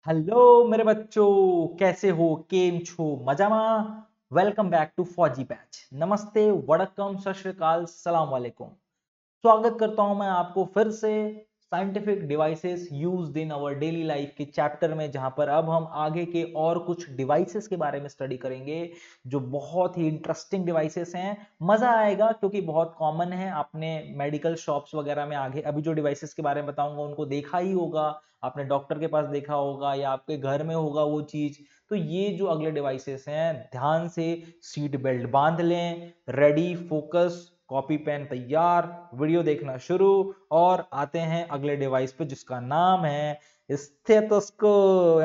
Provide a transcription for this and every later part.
Hello मेरे बच्चों, कैसे हो? केम छो मजामा। वेलकम बैक टू फौजी बैच। नमस्ते, वड़कम, सत श्री अकाल, सलाम वालेकुम। स्वागत करता हूं मैं आपको फिर से scientific devices used in our daily life के चैप्टर में, जहां पर अब हम आगे के और कुछ डिवाइसेस के बारे में स्टडी करेंगे जो बहुत ही इंटरेस्टिंग डिवाइसेस हैं। मजा आएगा क्योंकि बहुत कॉमन है। आपने मेडिकल शॉप्स वगैरह में आगे अभी जो डिवाइसेस के बारे में बताऊंगा उनको देखा ही होगा, आपने डॉक्टर के पास देखा होगा या आपके घर में होगा वो चीज। तो ये जो अगले डिवाइसेस हैं, ध्यान से सीट बेल्ट बांध लें, रेडी, फोकस, कॉपी पेन तैयार, वीडियो देखना शुरू। और आते हैं अगले डिवाइस पे जिसका नाम है स्टेथोस्कोप।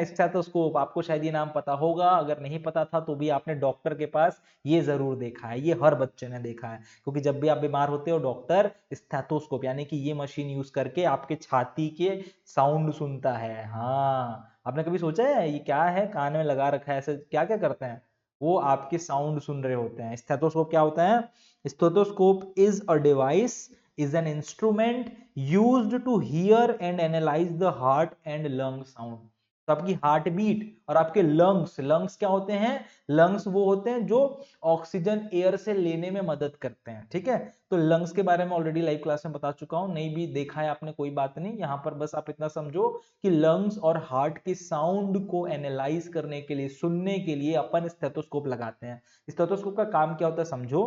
स्टेथोस्कोप, आपको शायद ये नाम पता होगा, अगर नहीं पता था तो भी आपने डॉक्टर के पास ये जरूर देखा है, ये हर बच्चे ने देखा है। क्योंकि जब भी आप बीमार होते हो, डॉक्टर स्टेथोस्कोप यानी कि ये मशीन यूज करके आपके छाती के साउंड सुनता है। हाँ, आपने कभी सोचा है ये क्या है? कान में लगा रखा है, ऐसे क्या क्या करते हैं? वो आपके साउंड सुन रहे होते हैं। स्टेथोस्कोप क्या होता है? Stethoscope is a device, is an instrument used to hear and analyze the heart and lung sound। तो आपकी हार्ट बीट और आपके लंग्स, लंग्स क्या होते हैं? लंग्स वो होते हैं जो ऑक्सीजन एयर से लेने में मदद करते हैं। ठीक है, तो लंग्स के बारे में ऑलरेडी लाइव क्लास में बता चुका हूं, नहीं भी देखा है आपने कोई बात नहीं, यहां पर बस आप इतना समझो कि लंग्स और हार्ट के साउंड को एनालाइज करने के लिए, सुनने के लिए अपन स्टेथोस्कोप लगाते हैं। स्टेथोस्कोप का काम क्या होता है समझो,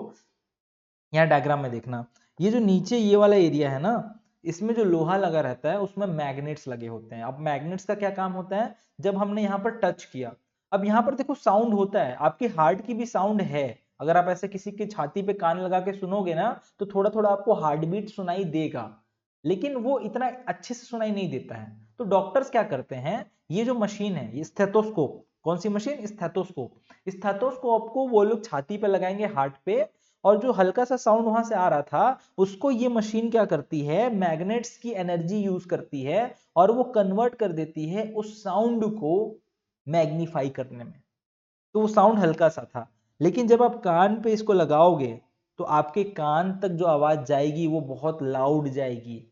यहाँ डायग्राम में देखना। ये जो नीचे ये वाला एरिया है ना, इसमें जो लोहा लगा रहता है उसमें मैग्नेट्स लगे होते हैं। अब मैग्नेट्स का क्या काम होता है? जब हमने यहाँ पर टच किया, अब यहाँ पर देखो साउंड होता है, आपके हार्ट की भी साउंड है। अगर आप ऐसे किसी की छाती पे कान लगा के सुनोगे ना, तो थोड़ा थोड़ा आपको हार्ट बीट सुनाई देगा, लेकिन वो इतना अच्छे से सुनाई नहीं देता है। तो डॉक्टर्स क्या करते हैं, ये जो मशीन है, ये स्टेथोस्कोप, कौन सी मशीन? स्टेथोस्कोप। स्टेथोस्कोप को वो लोग छाती पे लगाएंगे, हार्ट पे, और जो हल्का सा साउंड वहां से आ रहा था उसको ये मशीन क्या करती है? मैग्नेट्स की एनर्जी यूज करती है और वो कन्वर्ट कर देती है उस साउंड को मैग्नीफाई करने में। तो वो साउंड हल्का सा था, लेकिन जब आप कान पे इसको लगाओगे तो आपके कान तक जो आवाज जाएगी वो बहुत लाउड जाएगी।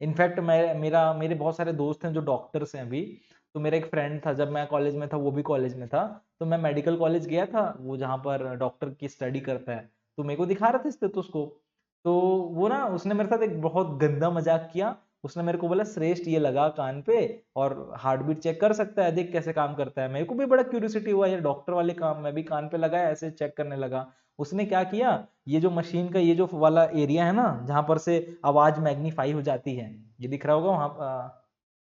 इनफैक्ट मेरे बहुत सारे दोस्त हैं जो डॉक्टर्स हैं अभी। तो मेरा एक फ्रेंड था, जब मैं कॉलेज में था वो भी कॉलेज में था, तो मैं मेडिकल कॉलेज गया था, वो जहाँ पर डॉक्टर की स्टडी करता है, तो मेरे को दिखा रहा था स्टेथोस्कोप। तो वो ना, उसने मेरे साथ एक बहुत गंदा मजाक किया। उसने मेरे को बोला, श्रेष्ठ ये लगा कान पे और हार्ट बीट चेक कर सकता है, देख कैसे काम करता है। मेरे को भी बड़ा क्यूरियोसिटी हुआ, ये डॉक्टर वाले काम, मैं भी कान पे लगाया, ऐसे चेक करने लगा। उसने क्या किया, ये जो मशीन का ये जो वाला एरिया है ना, जहां पर से आवाज मैग्नीफाई हो जाती है, ये दिख रहा होगा वहां,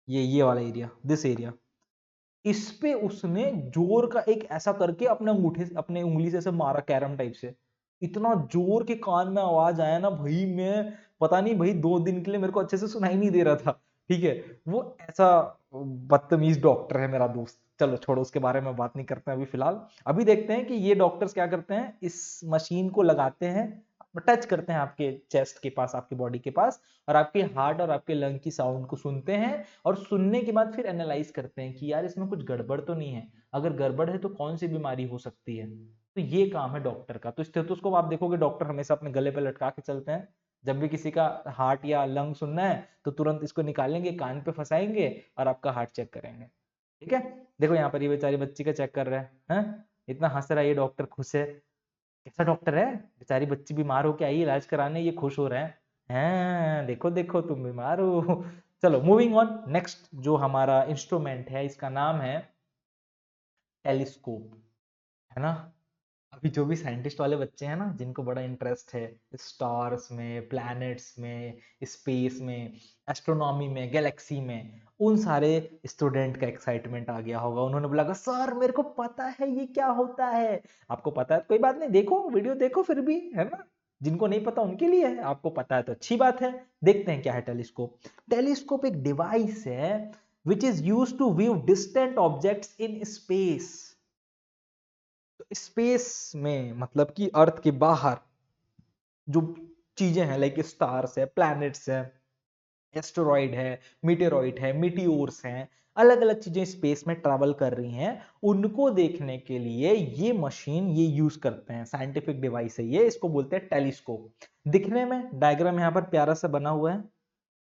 ये वाला एरिया, दिस एरिया, इस पे उसने जोर का एक ऐसा करके अपने अंगूठे से, अपने उंगली से ऐसे मारा, कैरम टाइप से। इतना जोर के कान में आवाज आया ना भाई, मैं पता नहीं भाई 2 दिन के लिए मेरे को अच्छे से सुनाई नहीं दे रहा था। ठीक है, वो ऐसा बदतमीज डॉक्टर है मेरा दोस्त। चलो छोड़ो, उसके बारे में बात नहीं करते हैं अभी फिलहाल। अभी देखते हैं कि ये डॉक्टर्स क्या करते हैं, इस मशीन को लगाते हैं, टच करते हैं आपके चेस्ट के पास, आपकी बॉडी के पास, और आपके हार्ट और आपके लंग की साउंड को सुनते हैं। और सुनने के बाद फिर एनालाइज करते हैं कि यार इसमें कुछ गड़बड़ तो नहीं है, अगर गड़बड़ है तो कौन सी बीमारी हो सकती है। तो ये काम है डॉक्टर का। तो स्टेथोस्कोप आप देखोगे डॉक्टर हमेशा अपने गले पे लटका के चलते हैं। जब भी किसी का हार्ट या लंग सुनना है तो तुरंत इसको निकालेंगे, कान पे फंसाएंगे और आपका हार्ट चेक करेंगे। ठीक है, देखो यहाँ पर ये बेचारी बच्ची का चेक कर रहा है, इतना हंस रहा है ये डॉक्टर, खुश है। कैसा डॉक्टर है, बेचारी बच्ची बीमार होके आई इलाज कराने, ये खुश हो रहे हैं, देखो देखो तुम बीमार हो। चलो मूविंग ऑन, नेक्स्ट जो हमारा इंस्ट्रूमेंट है इसका नाम है टेलीस्कोप, है ना। अभी जो भी साइंटिस्ट वाले बच्चे हैं ना, जिनको बड़ा इंटरेस्ट है स्टार्स में, प्लैनेट्स में, स्पेस में, एस्ट्रोनॉमी में, गैलेक्सी में, उन सारे स्टूडेंट का एक्साइटमेंट आ गया होगा। उन्होंने बोला सर मेरे को पता है ये क्या होता है। आपको पता है तो कोई बात नहीं, देखो वीडियो देखो फिर भी, है ना। जिनको नहीं पता उनके लिए है, आपको पता है तो अच्छी बात है। देखते हैं क्या है टेलीस्कोप। टेलीस्कोप एक डिवाइस है which is use to view distant objects in space. Space में मतलब कि अर्थ के बाहर जो चीजें हैं, लाइक स्टार्स है, प्लैनेट्स है, एस्टेरॉइड है, मीटेरॉइड है, मीटियोर्स हैं, अलग अलग चीजें स्पेस में ट्रैवल कर रही हैं, उनको देखने के लिए ये मशीन ये यूज करते हैं। साइंटिफिक डिवाइस है ये, इसको बोलते हैं टेलीस्कोप। दिखने में डायग्राम यहाँ पर प्यारा सा बना हुआ है,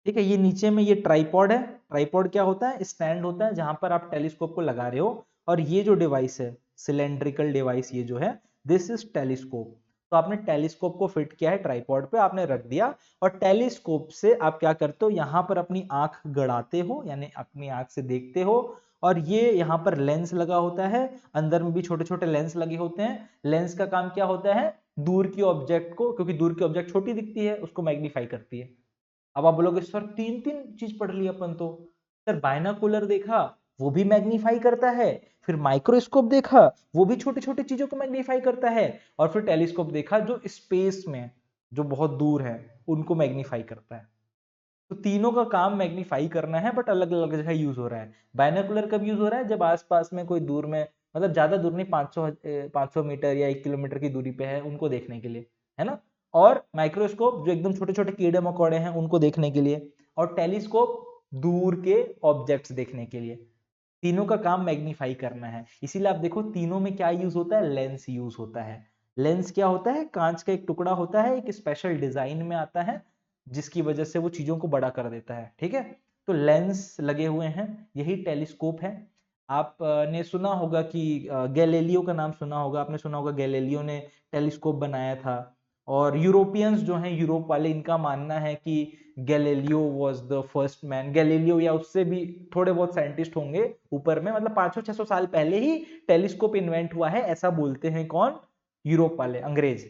ठीक है। ये नीचे में ये ट्राइपॉड है। ट्राइपॉड क्या होता है? स्टैंड होता है जहां पर आप टेलीस्कोप को लगा रहे हो, और ये जो डिवाइस है सिलेंड्रिकल डिवाइस ये जो है दिस इज टेलीस्कोप। तो आपने टेलीस्कोप को फिट किया है ट्राइपॉड पे, आपने रख दिया, और टेलीस्कोप से आप क्या करते हो, यहाँ पर अपनी आंख गड़ाते हो, यानी अपनी आंख से देखते हो, और ये यहाँ पर लेंस लगा होता है, अंदर में भी छोटे छोटे लेंस लगे होते हैं। लेंस का काम क्या होता है? दूर की ऑब्जेक्ट को, क्योंकि दूर की ऑब्जेक्ट छोटी दिखती है, उसको मैग्नीफाई करती है। अब आप बोलोगे सर तीन तीन चीज पढ़ ली अपन तो। सर बायनोकुलर देखा, वो भी मैग्नीफाई करता है, फिर माइक्रोस्कोप देखा, वो भी छोटे छोटे चीजों को मैग्नीफाई करता है, और फिर टेलीस्कोप देखा जो स्पेस में जो बहुत दूर है उनको मैग्नीफाई करता है। तो तीनों का काम मैग्नीफाई करना है, बट अलग अलग जगह यूज हो रहा है। बायनोकुलर कब यूज हो रहा है? जब आसपास में कोई दूर में, मतलब ज्यादा दूर नहीं, 500 मीटर या 1 किलोमीटर की दूरी पे है, उनको देखने के लिए, है ना। और माइक्रोस्कोप जो एकदम छोटे छोटे कीड़े मकोड़े हैं उनको देखने के लिए, और टेलीस्कोप दूर के ऑब्जेक्ट्स देखने के लिए। तीनों का काम मैग्नीफाई करना है। इसीलिए आप देखो तीनों में क्या यूज होता है? लेंस यूज होता है। लेंस क्या होता है? कांच का एक टुकड़ा होता है, एक स्पेशल डिजाइन में आता है, जिसकी वजह से वो चीजों को बड़ा कर देता है। ठीक है, तो लेंस लगे हुए हैं, यही टेलीस्कोप है। आपने सुना होगा कि गैलीलियो का नाम सुना होगा, आपने सुना होगा गैलीलियो ने टेलीस्कोप बनाया था। और यूरोपियंस जो हैं, यूरोप वाले, इनका मानना है कि Galileo was the first man. Galileo या उससे भी थोड़े बहुत साइंटिस्ट होंगे ऊपर में, मतलब 500-600 साल पहले ही टेलीस्कोप इन्वेंट हुआ है, ऐसा बोलते हैं कौन? यूरोप वाले, अंग्रेज।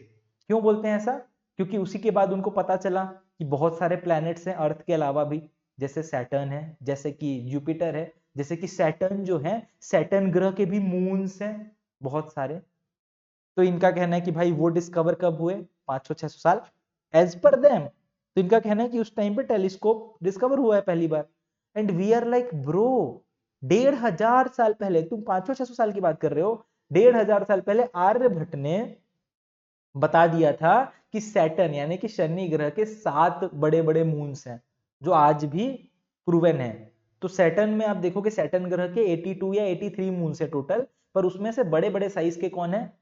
क्यों बोलते हैं ऐसा? क्योंकि उसी के बाद उनको पता चला कि बहुत सारे प्लैनेट्स हैं अर्थ के अलावा भी, जैसे सैटर्न है, जैसे कि जुपिटर है, जैसे कि सैटर्न जो है, सैटर्न ग्रह के भी मून्स हैं बहुत सारे। तो इनका कहना है कि भाई वो डिस्कवर कब हुए? 500-600 साल एज पर देम। तो इनका कहना है कि उस टाइम पे टेलीस्कोप डिस्कवर हुआ है पहली बार। And we are like bro, 1500 साल पहले, तुम 500-600 साल की बात कर रहे हो, 1500 साल पहले आर्यभट्ट ने बता दिया था कि सैटर्न यानी कि शनि ग्रह के 7 बड़े बड़े मून्स हैं जो आज भी प्रूवन है। तो सैटर्न में आप देखोगे सैटर्न ग्रह के 82 या 83 मून्स है टोटल, पर उसमें से बड़े बड़े साइज के कौन है?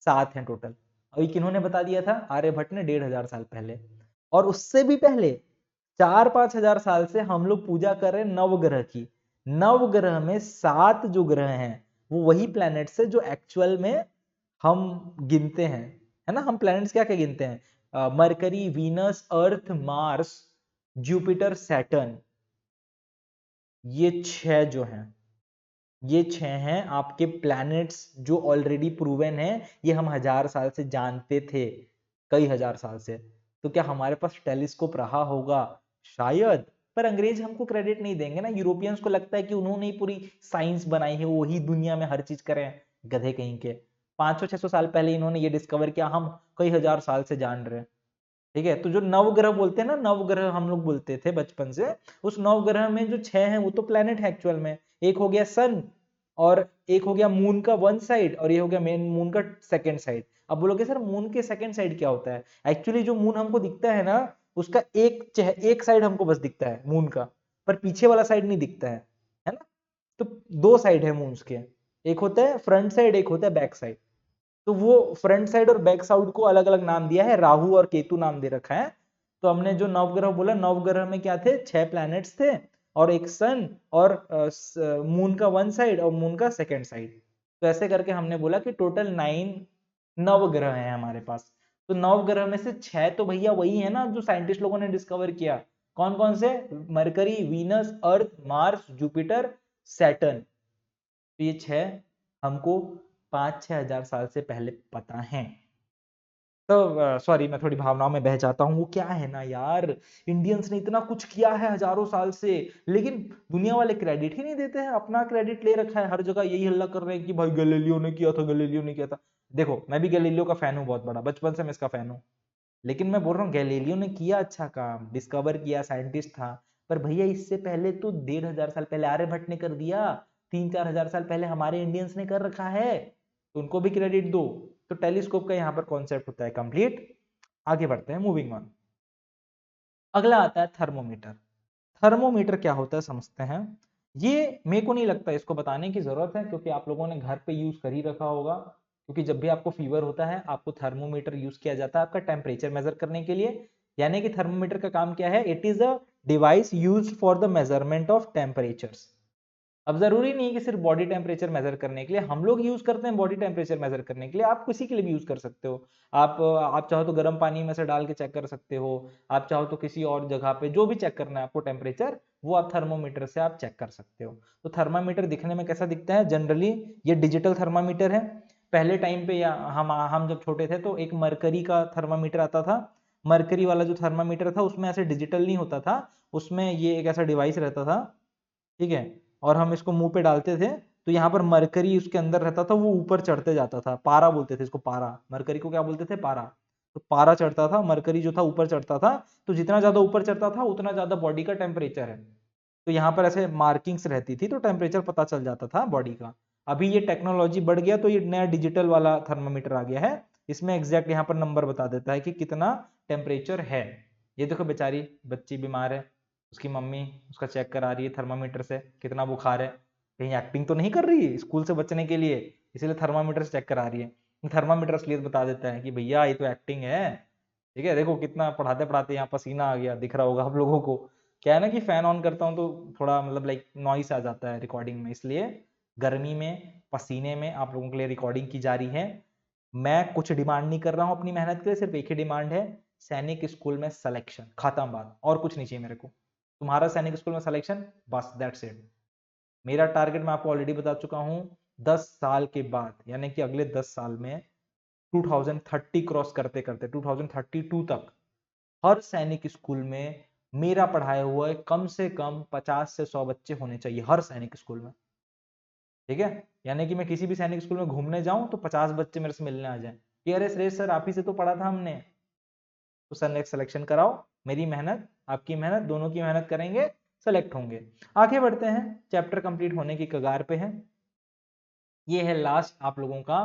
7 हैं टोटल। और ये किन्होंने बता दिया था? आर्यभट्ट ने 1500 साल पहले। और उससे भी पहले 4-5 हजार साल से हम लोग पूजा कर रहे हैं नवग्रह की। नवग्रह में 7 जो ग्रह हैं वो वही प्लैनेट्स है जो एक्चुअल में हम गिनते हैं, है ना। हम प्लैनेट्स क्या क्या गिनते हैं? मरकरी, वीनस, अर्थ, मार्स, जुपिटर, सैटर्न, ये 6 जो हैं, ये 6 हैं आपके प्लैनेट्स जो ऑलरेडी प्रूवन है। ये हम 1000 साल से जानते थे, कई हजार साल से। तो क्या हमारे पास टेलीस्कोप रहा होगा? शायद। पर अंग्रेज हमको क्रेडिट नहीं देंगे ना, यूरोपियंस को लगता है कि उन्होंने ही पूरी साइंस बनाई है, वही दुनिया में हर चीज करें। गधे कहीं के। 500-600 साल पहले इन्होंने ये डिस्कवर किया, हम कई हजार साल से जान रहे हैं। ठीक है, तो जो नवग्रह बोलते हैं ना, नवग्रह हम लोग बोलते थे बचपन से, उस नवग्रह में जो 6 हैं वो तो प्लेनेट है एक्चुअल में। एक हो गया सन, और एक हो गया मून का वन साइड, और ये हो गया मेन मून का सेकंड साइड। अब बोलोगे सर मून के सेकंड साइड क्या होता है? एक्चुअली जो मून हमको दिखता है ना, उसका एक साइड हमको बस दिखता है मून का, पर पीछे वाला साइड नहीं दिखता है ना। तो 2 साइड है मून्स के, एक होता है फ्रंट साइड, एक होता है बैक साइड। तो वो फ्रंट साइड और बैक साइड को अलग अलग नाम दिया है, राहु और केतु नाम दे रखा है। तो हमने जो नवग्रह बोला, नवग्रह में क्या थे? 6 प्लैनेट्स थे, और एक सन, और मून का वन साइड और मून का सेकेंड साइड। तो ऐसे करके हमने बोला कि टोटल 9 नवग्रह हैं हमारे पास। तो नवग्रह में से 6 तो भैया वही है ना जो साइंटिस्ट लोगों ने डिस्कवर किया। कौन कौन से? मरकरी, वीनस, अर्थ, मार्स, जुपिटर, सैटर्न। तो ये 6 हमको 5-6 हजार साल से पहले पता है। तो सॉरी, मैं थोड़ी भावनाओं में बह जाता हूँ। वो क्या है ना यार, इंडियंस ने इतना कुछ किया है हजारों साल से, लेकिन दुनिया वाले क्रेडिट ही नहीं देते हैं। अपना क्रेडिट ले रखा है, हर जगह यही हल्ला कर रहे हैं कि भाई गैलीलियो ने किया था, गैलीलियो ने किया था। देखो मैं भी गैलीलियो का फैन हूँ, बहुत बड़ा, बचपन से मैं इसका फैन हूँ। लेकिन मैं बोल रहा हूँ गैलीलियो ने किया अच्छा काम, डिस्कवर किया, साइंटिस्ट था। पर भैया इससे पहले तो 1500 साल पहले आर्यभट्ट ने कर दिया, 3-4 हजार साल पहले हमारे इंडियंस ने कर रखा है, तो उनको भी क्रेडिट दो। तो टेलीस्कोप का यहाँ पर कॉन्सेप्ट होता है कंप्लीट। आगे बढ़ते हैं, मूविंग ऑन। अगला आता है थर्मोमीटर। थर्मोमीटर क्या होता है समझते हैं। ये मेरे को नहीं लगता इसको बताने की जरूरत है, क्योंकि आप लोगों ने घर पे यूज कर ही रखा होगा। क्योंकि जब भी आपको फीवर होता है आपको थर्मोमीटर यूज किया जाता है आपका टेम्परेचर मेजर करने के लिए। यानी कि थर्मोमीटर का काम क्या है? It is a device used for the measurement of temperatures. अब जरूरी नहीं है कि सिर्फ बॉडी टेम्परेचर मेजर करने के लिए, हम लोग यूज करते हैं बॉडी टेम्परेचर मेजर करने के लिए, आप किसी के लिए भी यूज कर सकते हो। आप चाहो तो गर्म पानी में से डाल के चेक कर सकते हो, आप चाहो तो किसी और जगह पे जो भी चेक करना है आपको टेम्परेचर, वो आप थर्मोमीटर से आप चेक कर सकते हो। तो थर्मामीटर दिखने में कैसा दिखता है? जनरली ये डिजिटल थर्मामीटर है। पहले टाइम पे या हम जब छोटे थे तो एक मरकरी का थर्मामीटर आता था। मरकरी वाला जो थर्मामीटर था उसमें ऐसे डिजिटल नहीं होता था, उसमें ये एक ऐसा डिवाइस रहता था, ठीक है, और हम इसको मुंह पे डालते थे तो यहाँ पर मरकरी उसके अंदर रहता था, वो ऊपर चढ़ते जाता था। पारा बोलते थे इसको, पारा। मरकरी को क्या बोलते थे? पारा। तो पारा चढ़ता था, मरकरी जो था ऊपर चढ़ता था, तो जितना ज्यादा ऊपर चढ़ता था उतना ज्यादा बॉडी का टेम्परेचर है। तो यहाँ पर ऐसे मार्किंग्स रहती थी तो टेम्परेचर पता चल जाता था बॉडी का। अभी ये टेक्नोलॉजी बढ़ गया तो ये नया डिजिटल वाला थर्मामीटर आ गया है, इसमें एग्जैक्ट यहाँ पर नंबर बता देता है कि कितना टेम्परेचर है। ये देखो बेचारी बच्ची बीमार है, उसकी मम्मी उसका चेक करा रही है थर्मामीटर से कितना बुखार है। कहीं एक्टिंग तो नहीं कर रही है स्कूल से बचने के लिए, इसीलिए थर्मामीटर से चेक करा रही है। थर्मामीटर असलियत बता देता है कि भैया ये तो एक्टिंग है, ठीक है, देखो कितना पढ़ाते पढ़ाते यहाँ पसीना आ गया, दिख रहा होगा आप लोगों को। क्या है ना कि फैन ऑन करता हूँ तो थोड़ा मतलब लाइक नॉइस आ जाता है रिकॉर्डिंग में, इसलिए गर्मी में पसीने में आप लोगों के लिए रिकॉर्डिंग की जा रही है। मैं कुछ डिमांड नहीं कर रहा हूँ अपनी मेहनत के लिए, सिर्फ एक ही डिमांड है, सैनिक स्कूल में सिलेक्शन, खत्म बात, और कुछ नहीं चाहिए मेरे को। तुम्हारा सैनिक स्कूल में सिलेक्शन, बस दैट्स इट। मेरा टारगेट मैं आपको ऑलरेडी बता चुका हूँ, 10 साल के बाद यानी कि अगले 10 साल में 2030 क्रॉस करते करते 2032 तक हर सैनिक स्कूल में मेरा पढ़ाया हुआ कम से कम 50 से 100 बच्चे होने चाहिए हर सैनिक स्कूल में, ठीक है। यानी कि मैं किसी भी सैनिक स्कूल में घूमने जाऊं तो 50 बच्चे मेरे से मिलने आ जाएं कि अरे श्रेष्ठ सर आप ही से तो पढ़ा था हमने। तो सर नेक्स्ट सिलेक्शन कराओ, मेरी मेहनत आपकी मेहनत दोनों की मेहनत करेंगे, सेलेक्ट होंगे। आगे बढ़ते हैं, चैप्टर कंप्लीट होने की कगार पे है। ये है लास्ट आप लोगों का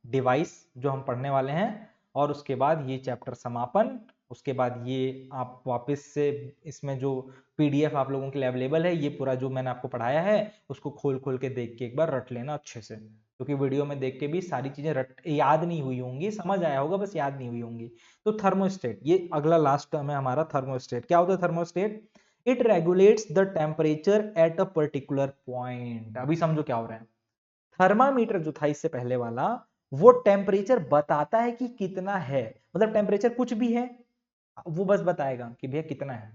डिवाइस जो हम पढ़ने वाले हैं, और उसके बाद ये चैप्टर समापन। उसके बाद ये आप वापस से इसमें जो पीडीएफ आप लोगों के लिए अवेलेबल है, ये पूरा जो मैंने आपको पढ़ाया है उसको खोल खोल के देख के एक बार रट लेना अच्छे से, क्योंकि वीडियो में देख के भी सारी चीजें रट याद नहीं हुई होंगी, समझ आया होगा बस याद नहीं हुई होंगी। तो थर्मोस्टेट, ये अगला लास्ट टर्म है हमारा। थर्मोस्टेट क्या होता है? Thermostat, it regulates the temperature at a particular point. अभी समझो क्या हो रहा है। थर्मामीटर जो था इससे पहले वाला, वो टेम्परेचर बताता है कि कितना है, मतलब टेम्परेचर कुछ भी है वो बस बताएगा कि भैया कितना है।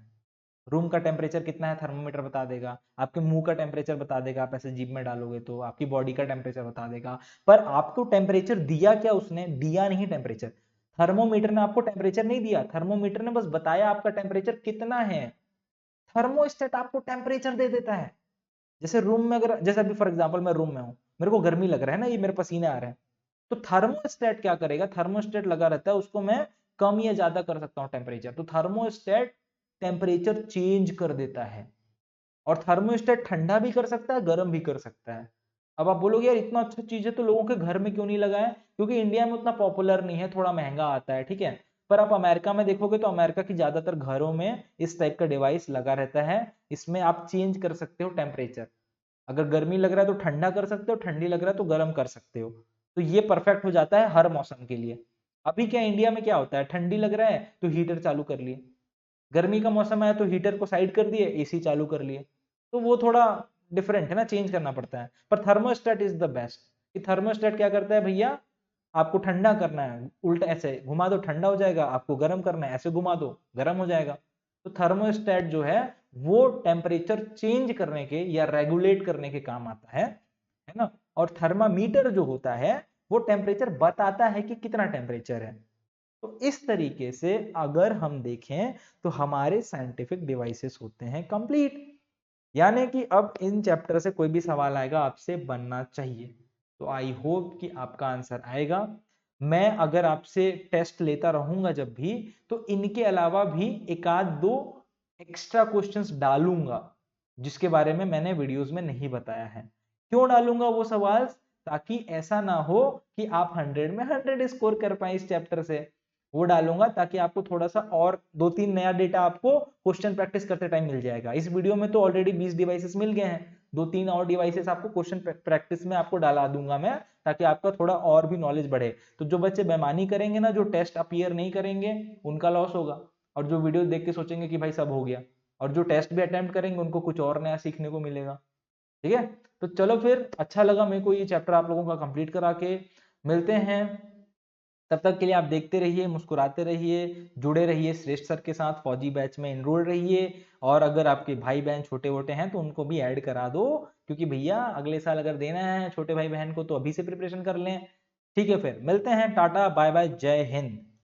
रूम का टेम्परेचर कितना है थर्मोमीटर बता देगा, आपके मुंह का टेम्परेचर बता देगा, आप ऐसे जीभ में डालोगे तो आपकी बॉडी का टेम्परेचर बता देगा। पर आपको टेम्परेचर दिया क्या? उसने दिया नहीं टेम्परेचर, थर्मोमीटर ने आपको टेम्परेचर नहीं दिया, थर्मोमीटर ने बस बताया आपका टेम्परेचर कितना है। थर्मोस्टेट आपको टेम्परेचर दे देता है। जैसे रूम में अगर, जैसे अभी फॉर एग्जांपल मैं रूम में हूं, मेरे को गर्मी लग रहा है ना, ये मेरे पसीने आ रहे हैं, तो थर्मोस्टेट क्या करेगा? थर्मोस्टेट लगा रहता है, उसको मैं कम या ज्यादा कर सकता हूं टेम्परेचर। तो थर्मोस्टेट टेम्परेचर चेंज कर देता है, और थर्मोस्टेट ठंडा भी कर सकता है गर्म भी कर सकता है। अब आप बोलोगे यार इतना अच्छा चीज है तो लोगों के घर में क्यों नहीं लगाया? क्योंकि इंडिया में उतना पॉपुलर नहीं है, थोड़ा महंगा आता है, ठीक है। पर आप अमेरिका में देखोगे तो अमेरिका की ज्यादातर घरों में इस टाइप का डिवाइस लगा रहता है, इसमें आप चेंज कर सकते हो टेम्परेचर। अगर गर्मी लग रहा है तो ठंडा कर सकते हो, ठंडी लग रहा है तो गर्म कर सकते हो। तो ये परफेक्ट हो जाता है हर मौसम के लिए। अभी क्या इंडिया में क्या होता है, ठंडी लग रहा है तो हीटर चालू कर लिए, गर्मी का मौसम आया तो हीटर को साइड कर दिए, एसी चालू कर लिए। तो वो थोड़ा डिफरेंट है ना, चेंज करना पड़ता है। पर थर्मोस्टेट इज द बेस्ट। कि थर्मोस्टेट क्या करता है भैया, आपको ठंडा करना है उल्टा ऐसे घुमा दो ठंडा हो जाएगा, आपको गर्म करना है ऐसे घुमा दो गर्म हो जाएगा। तो थर्मोस्टेट जो है वो टेम्परेचर चेंज करने के या रेगुलेट करने के काम आता है ना। और थर्मामीटर जो होता है वो टेम्परेचर बताता है कि कितना टेम्परेचर है। तो इस तरीके से अगर हम देखें तो हमारे साइंटिफिक डिवाइसेस होते हैं कंप्लीट। यानी कि अब इन चैप्टर से कोई भी सवाल आएगा आपसे बनना चाहिए, तो आई होप कि आपका आंसर आएगा। मैं अगर आपसे टेस्ट लेता रहूंगा जब भी, तो इनके अलावा भी एक आध दो एक्स्ट्रा क्वेश्चंस डालूंगा जिसके बारे में मैंने वीडियोस में नहीं बताया है। क्यों डालूंगा वो सवाल? ताकि ऐसा ना हो कि आप 100 में 100 स्कोर कर पाए इस चैप्टर से। वो डालूंगा ताकि आपको थोड़ा सा और 2-3 नया डेटा आपको क्वेश्चन प्रैक्टिस करते टाइम मिल जाएगा। इस वीडियो में तो ऑलरेडी 20 डिवाइसेस मिल गए हैं, 2-3 और डिवाइसेस आपको क्वेश्चन प्रैक्टिस में आपको डाला दूंगा मैं, ताकि आपका थोड़ा और भी नॉलेज बढ़े। तो जो बच्चे बेईमानी करेंगे ना, जो टेस्ट अपीयर नहीं करेंगे, उनका लॉस होगा, और जो वीडियो देख के सोचेंगे कि भाई सब हो गया और जो टेस्ट भी अटेम्प्ट करेंगे उनको कुछ और नया सीखने को मिलेगा। ठीक है, तो चलो फिर अच्छा लगा मेरे को ये चैप्टर आप लोगों का कंप्लीट करा के। मिलते हैं, तब तक के लिए आप देखते रहिए, मुस्कुराते रहिए, जुड़े रहिए श्रेष्ठ सर के साथ, फौजी बैच में एनरोल रहिए। और अगर आपके भाई बहन छोटे वोटे हैं तो उनको भी ऐड करा दो, क्योंकि भैया अगले साल अगर देना है छोटे भाई बहन को तो अभी से प्रिपरेशन कर लें। ठीक है, फिर मिलते हैं, टाटा बाय बाय, जय हिंद।